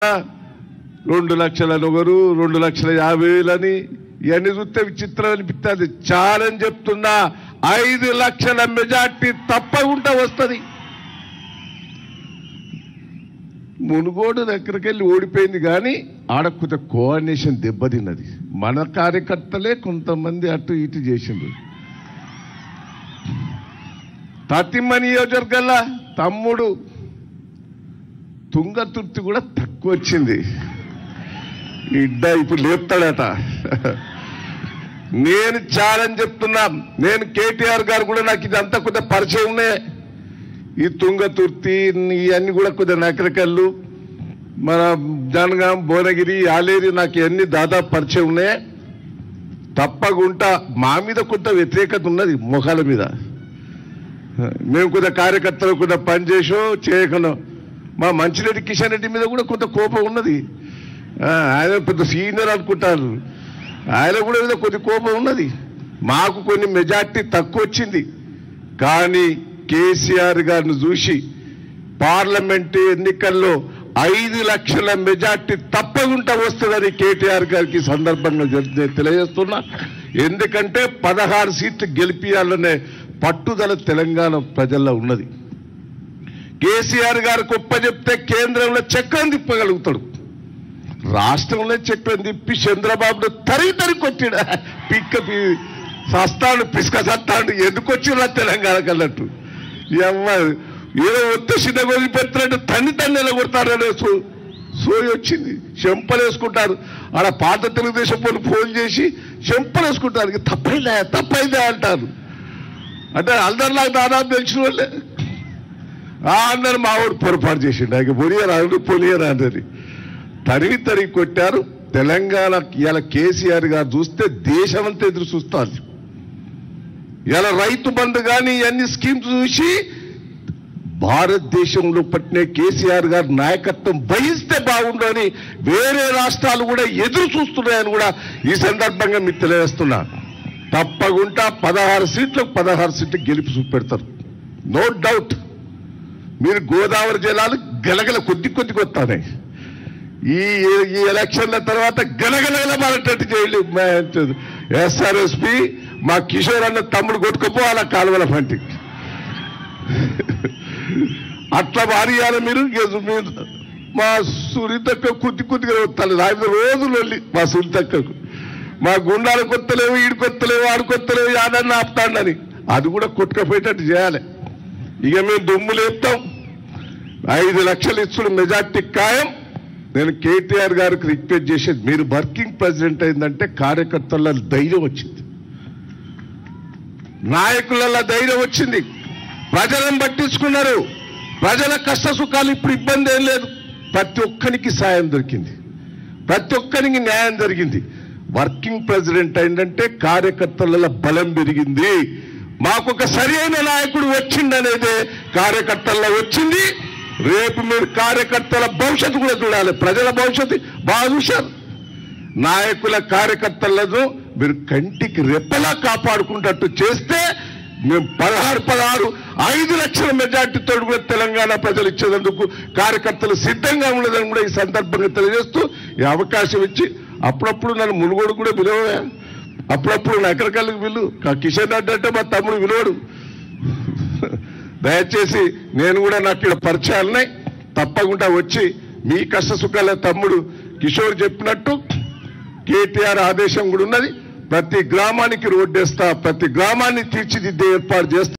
2 లక్షల నొగరు 2,50,000 ఇవన్నీ చూస్తే విచిత్రం అనిపిస్తుంది. ఛాలెంజ్ చెప్తున్నా, 5 లక్షల మెజార్టీ తప్పకుండా వస్తుంది. మునుగోడు దగ్గరికి వెళ్ళి ఓడిపోయింది, కానీ ఆడకొంత కోఆర్డినేషన్ దెబ్బతిన్నది. మన కార్యకర్తలే కొంతమంది అటు ఇటు చేసిండ్రు. తతిమ్మ నియోజకవర్గంలో తమ్ముడు తుంగతుర్తి కూడా తక్కువ వచ్చింది. ఇడ్డ ఇప్పుడు లేపుతాడట. నేను ఛాలెంజ్ చెప్తున్నా, నేను కేటీఆర్ గారు కూడా నాకు ఇదంతా కొద్దిగా పరిచయం ఉన్నాయి. ఈ తుంగతుర్తి ఇవన్నీ కూడా కొద్దిగా నకరకల్లు, మన జనగాం, భువనగిరి, ఆలేరు నాకు ఇవన్నీ దాదాపు పరిచయం ఉన్నాయి. తప్పకుండా మా మీద కొంత వ్యతిరేకత ఉన్నది మొఖాల మీద. మేము కొద్దిగా కార్యకర్తలు కొద్దిగా పనిచేసో చేయకనో, మా మంచిరెడ్డి కిషన్ రెడ్డి మీద కూడా కొంత కోపం ఉన్నది. ఆయన పెద్ద సీనియర్ అనుకుంటారు, ఆయన కూడా ఏదో కొద్ది కోపం ఉన్నది. మాకు కొన్ని మెజార్టీ తక్కువ వచ్చింది, కానీ కేసీఆర్ గారిని చూసి పార్లమెంటు ఎన్నికల్లో 5 లక్షల మెజార్టీ తప్పకుండా వస్తుందని కేటీఆర్ గారికి సందర్భంగా తెలియజేస్తున్నా. ఎందుకంటే 16 సీట్లు గెలిపియాలనే పట్టుదల తెలంగాణ ప్రజల్లో ఉన్నది. కేసీఆర్ గారు గొప్ప చెప్తే కేంద్రంలో చక్రం తిప్పగలుగుతాడు, రాష్ట్రంలో చక్రం తిప్పి చంద్రబాబును తరి కొట్టిడా. సస్తాడు, పిసుక సస్తాడు. ఎందుకు వచ్చిరా తెలంగాణకు అన్నట్టు. ఏదో ఒత్త చిన్న గొలి పెడుతున్నట్టు తన్ని కొడతారనే సోయి వచ్చింది. చెంపలు వేసుకుంటారు. ఆడ పాత తెలుగుదేశం వాళ్ళు ఫోన్ చేసి చెంపలు వేసుకుంటారు. తప్పైందా అంటారు. అంటే అందరిలాగా దాదాపు తెలిసిన వాళ్ళే అందరూ మావాడు పొరపాటు చేసిండు, ఆయన పొలియరా అన్నది తరిగి కొట్టారు. తెలంగాణ ఇలా కేసీఆర్ గారు చూస్తే దేశమంతా ఎదురు చూస్తారు. ఇలా రైతు బంధు కానీ ఇవన్నీ స్కీమ్స్ చూసి భారతదేశంలో పట్టిన కేసీఆర్ గారు నాయకత్వం వహిస్తే బాగుండు అని వేరే రాష్ట్రాలు కూడా ఎదురు చూస్తున్నాయని కూడా ఈ సందర్భంగా మీకు తెలియజేస్తున్నా. తప్పకుండా 16 సీట్లు గెలిపి చూపెడతారు, నో డౌట్. మీరు గోదావరి జిల్లాలు గలగల కొద్దిగా వస్తాయి. ఈ ఎలక్షన్ల తర్వాత గలగల మారేటట్టు చేయలేదు. ఎస్ఆర్ఎస్పి మా కిషోర్ అన్న తమ్ముడు కొట్టుకుపోవాల కాలువల పంటి అట్లా మారియాలి. మీరు మా సునీతక్క కొద్దిగా వస్తాను. నాకు రోజులు వెళ్ళి మా సునీతక్కకు మా గుండాలు కొత్తలేవు, ఈడుకొత్తలేవు, ఆడుకొత్తలేవు, యాదన్న ఆపుతాడని అది కూడా కొట్టుకపోయేటట్టు చేయాలి. ఇక మేము దుమ్ము లేపుతాం. 5 లక్షలు ఇచ్చుడు మెజార్టీ ఖాయం. నేను కేటీఆర్ గారికి రిక్వెస్ట్ చేసేది, మీరు వర్కింగ్ ప్రెసిడెంట్ అయిందంటే కార్యకర్తల ధైర్యం వచ్చింది, నాయకులలో ధైర్యం వచ్చింది, ప్రజలను పట్టించుకున్నారు. ప్రజల కష్ట సుఖాలు ఇప్పుడు ఇబ్బంది ఏం లేదు. ప్రతి ఒక్కరికి సాయం దొరికింది, ప్రతి ఒక్కరికి న్యాయం జరిగింది. వర్కింగ్ ప్రెసిడెంట్ అయిందంటే కార్యకర్తల బలం పెరిగింది. మాకొక సరైన నాయకుడు వచ్చిందనేదే కార్యకర్తల్లో వచ్చింది. రేపు మీరు కార్యకర్తల భవిష్యత్తు కూడా చూడాలి. ప్రజల భవిష్యత్తు బాగా చూశారు. నాయకుల కార్యకర్తలను మీరు కంటికి రెప్పలా కాపాడుకుంటట్టు చేస్తే మేము 5 లక్షల మెజార్టీతో కూడా తెలంగాణ ప్రజలు ఇచ్చేందుకు కార్యకర్తలు సిద్ధంగా ఉండదని కూడా ఈ సందర్భంగా తెలియజేస్తూ ఈ అవకాశం ఇచ్చి అప్పుడప్పుడు నన్ను మునుగోడు కూడా విలువ, అప్పుడప్పుడు నకరకల్లికి విలు. కిషన్ రెడ్డి అంటే మా తమ్ముడు విలువడు. దయచేసి నేను కూడా నాకు ఇక్కడ పరిచయాలున్నాయి, తప్పకుండా వచ్చి మీ కష్ట సుఖాల తమ్ముడు కిషోర్ చెప్పినట్టు కేటీఆర్ ఆదేశం కూడా ఉన్నది. ప్రతి గ్రామానికి రోడ్డు వేస్తా, ప్రతి గ్రామాన్ని తీర్చిదిద్దే ఏర్పాటు చేస్తా.